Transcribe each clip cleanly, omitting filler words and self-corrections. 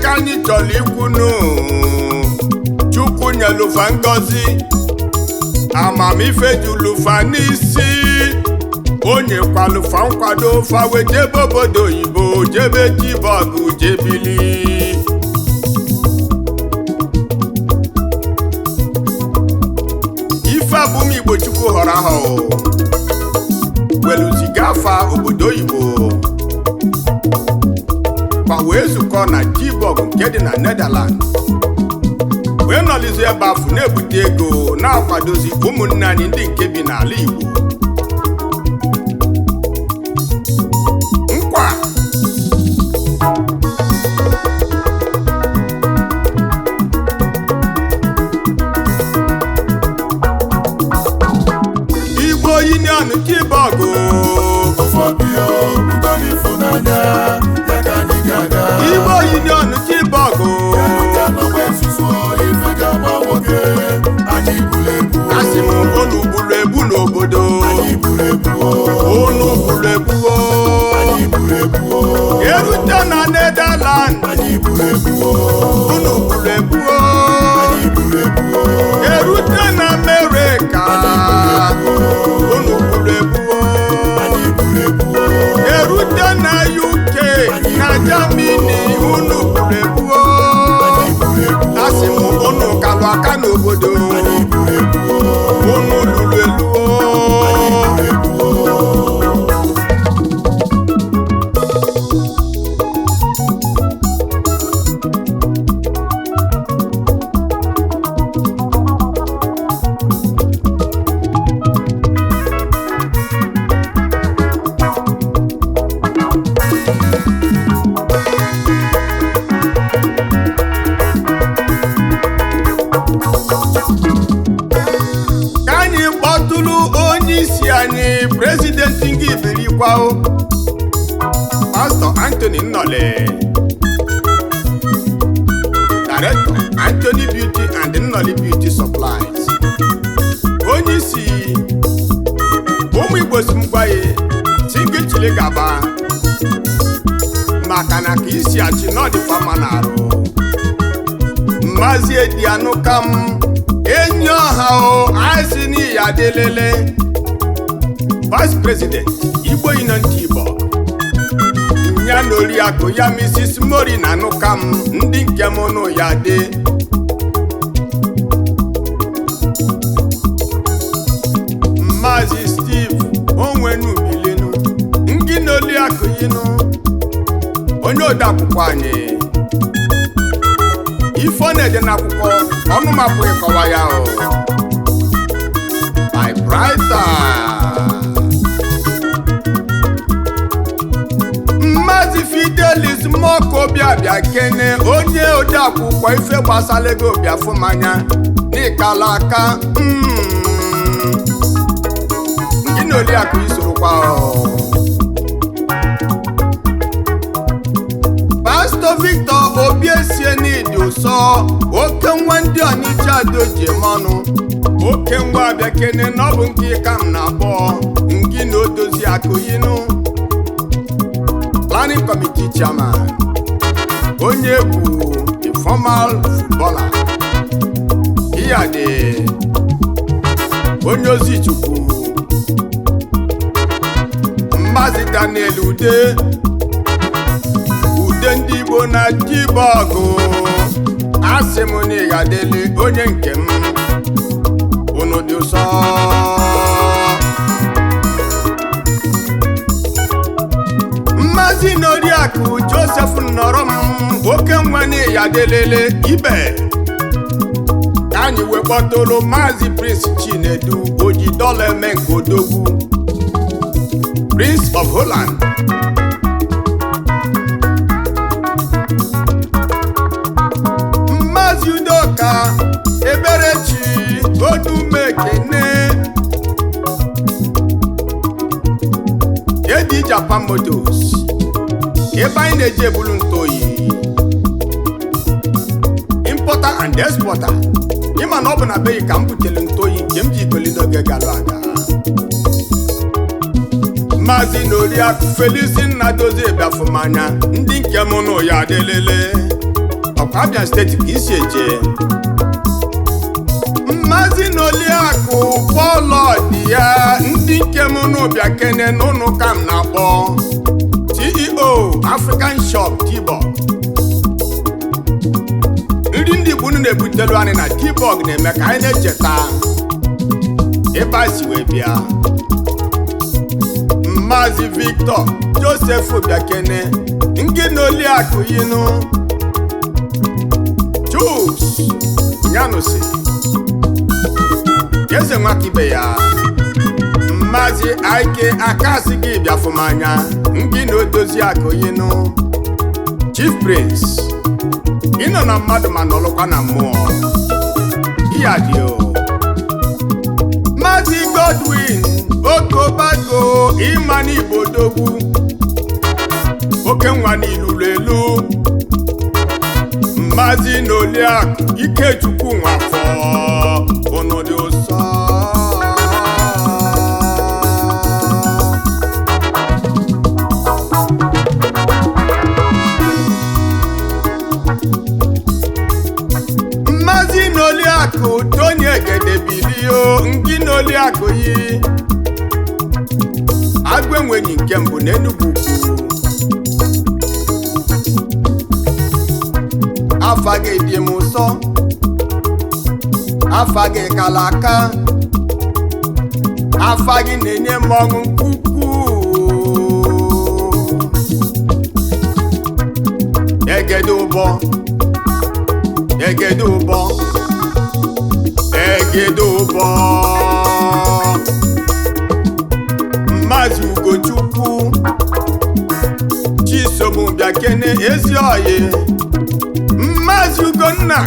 ka anyị chọrọ ikwunu Chukwu nyelufa ngozi amamife julufa n'isi onye kwalufa nkwado fa wee jebe obodo oyibo jebe Tilburg jebili ife abụm Igbo Chukwu họrọ ahụ weluziga afa obodo oyibo kwa wee zukọ na Tilburg nke dị na Netherlands wee nọlizi ebe afọ na-ebute ego na-akwadozi ụmụnne anyị ndị nke bi n'ala Igbo nkwa Igbo Union Tilburg Igbo Union Tilburg asị m unu buru ebu n'obodo unu buru ebu erute na Netherlands unu buru ebu erute na America unu buru ebu erute na UK na Germany unu buru ebu asị m unu kalụ aka n'obodo unu lụrụ elu President Ngi Iberikwao Pastor Anthony Nnole Director Anthony Beauty and Nnole Beauty Supplies onye isi ụmụ Igbo si mgbaye singi chile gaba maka na ka isi achị n'ọdịfa ma na-arụ Maazị Edianukam enyi ọha o asị n'iyi adelele Vice President Igbo Union Tilburg ya na oriakụ ya Mrs. Mori na Anukam ndị nke m nụ ya dị Maazị Steve Onwenubilenu ndị na oriakụ yinu onye odeakwụkwọ anyị ife na-ede n'akwụkwọ ọnụmapụ ịkọwa ya o my brother Maazị Fidelis Mokobiabia Kene onye odeakwụkwọ ife gbasara ego Obiafụmanya n'ịkala aka ndị na oriakụ isorokwa Pastor Victor Obiesienidi ụsọ oke nwa ndị Ọnịcha dojiemọnụ oke nwa Abia Kene na ọ bụ nke ka m na-akpọ ngị na odozi akụ yinu Planning Committee Chairman onye bụ a formal footballer iya dị onye ozi Chukwu Maazị Daniel Ude ndị Igbo na Tilburg asị m na ya dele onye nke m unu dị ụsọ Maazị na oriakụ Joseph Nnọrọ m oke nwa na ya delele ibe ka anyị wee kpọtụrụ Maazị Prince Chinedu Ojidola eme nke odogwu Prince of Holland Maazị Udoka Eberechi Odumekene Edi Japan Motors ebe anyị na-eji ebulu ntoyi importer and exporter ịma na ọ bụ na beghị ka m butere ntoyi nke m ji ikpelido oge gara aga Maazị na oriakụ Felisi Nnadozie Obiafụmanya ndị nke m nụ ya adelele Abia steeti ka isi eje. Mmazi n'Oliakụ Paul dị ya ndị nke m n'ụbịa kene n'ụnụ ka m na-akpọ CEO African Shop Tilburg. Nri ndị Igbo na-ebutelu anyị na Tilburg na-eme ka anyị na-echeta ebe a si wee bịa. Mmazi Victor Joseph Obiakene nke n'Oliakụ yinu Chuks Nyanusi Eze Nwakibe ya. Mmazi Ike Akasi gị bịafụmanya nke na Odoziakụ yinu Chief Prince ịnọ na mmadụ ma nọlụkwa na mmụọ ihe adị o. Mmazi Godwin Okobago Ịma n'Igbo Dogwu oke nwa n'ilulu elu. Mmazi n'Oliakụ Ikechukwu Nwafọ ọnọdụ ụsọ. Mmazi n'Oliakụ Tony Egedebilio ndị n'Oliakụ yi Agwenwenyi nke mbụ n'Enugu Ukwu. Afa gị dị m ụsọ, afa gị kala aka, afa gị na-enye m ọṅụ nkwukwu. Egede ụbọ, egede ụbọ, egede ụbọ. Mmazi Ugochukwu Chisom Obiakene Ezioye. Mmazi Ugonna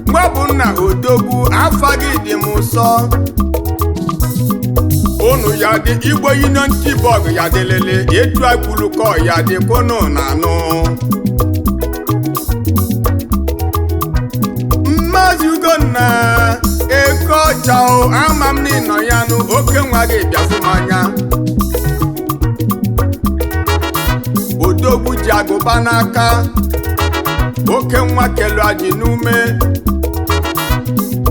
Nwabunna Odogwu afa gị dị m ụsọ. Unu ya dị Igbo Union Tilburg ya dịlele etu agbulukọ ya dị kono na anụ. Mmazi Ugonna Eke Ọcha ama m n'ịnọ ya nụ oke nwa gị bịafụmanya. Odogwu ji agụba n'aka oke nwa kelu adị n'ume.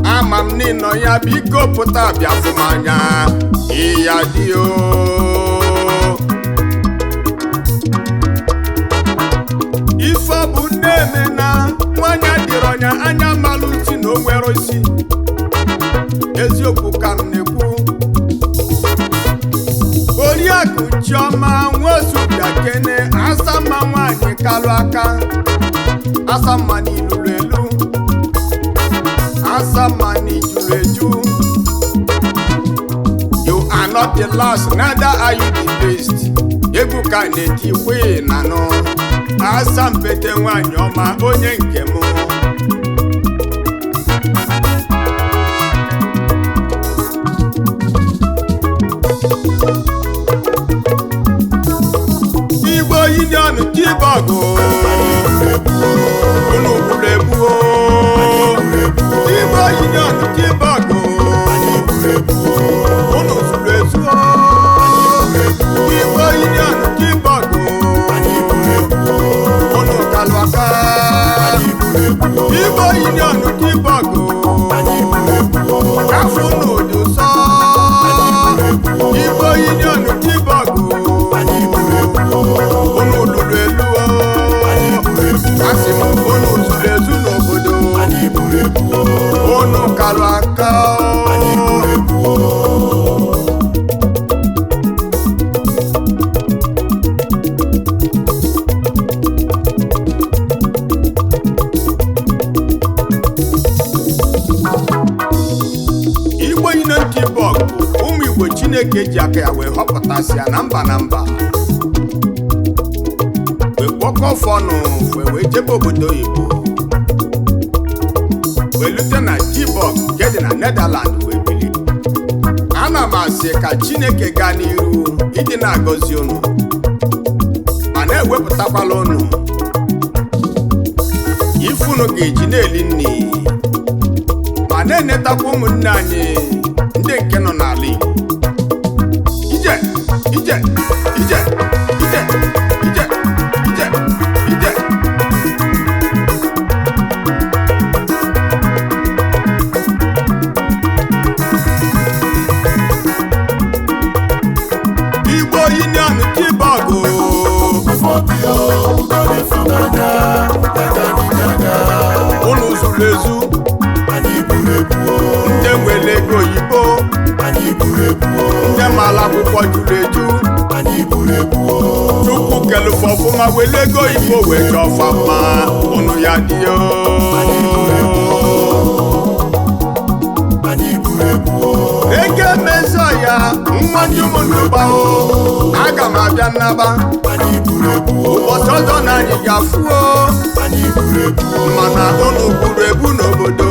Ama m n'ịnọ ya biko pụta bịafụmanya ịya dị o. Ife ọ bụ na-eme na nwanyị adịrị ọnya anya malụti na o nwere isi. Eziokwu ka m na-ekwu. Oriakụ Chioma Nwosu Obiakene Asama nwanyị kalụ aka. Asama n'ilulu elu, Asama n'ijuru eju. You are not the last, neither are you the best. Egwu ka na-eti kwe na nọ. Asampete nwanyị ọma onye nke m. Igbo Union Tilburg unu gburu egbu. Igbo Union Tilburg unu zuru ezu. Igbo Union Tilburg unu kalụ aka. Igbo Union Tilburg afọ unu dị ụsọ. Igbo Union Tilburg unu lụrụ elu. Asị m unu zuru ezu n'obodo. Unu kalụ aka. Igbo Union Tilburg bụ ụmụ Igbo Chineke ji aka ya wee họpụtasịa na mba na mba. Kpọkọfọnụ wee jebe obodo oyibo wee lute na Tilburg nke dị na Netherlands wee bili. Ana m asị ka Chineke gaa n'iru ịdị na-agọzi unu ma na-ewepụtakwala unu ifunu ga-eji na-eli nri ma na-enetakwa ụmụnne anyị ndị nke nọ n'ala Igbo. Ije ije ije ije ije ije ije. ndị mara akwụkwọ juru eju Chukwu kelụfọ ọfụma wele ego Igbo wee chọfa mma unu ya dio eke mezo ya mmanya ụmụnụgba aga m abịa nnaba ụbọchị ọzọ na anyị ga-afụo mana unu buru ebu n'obodo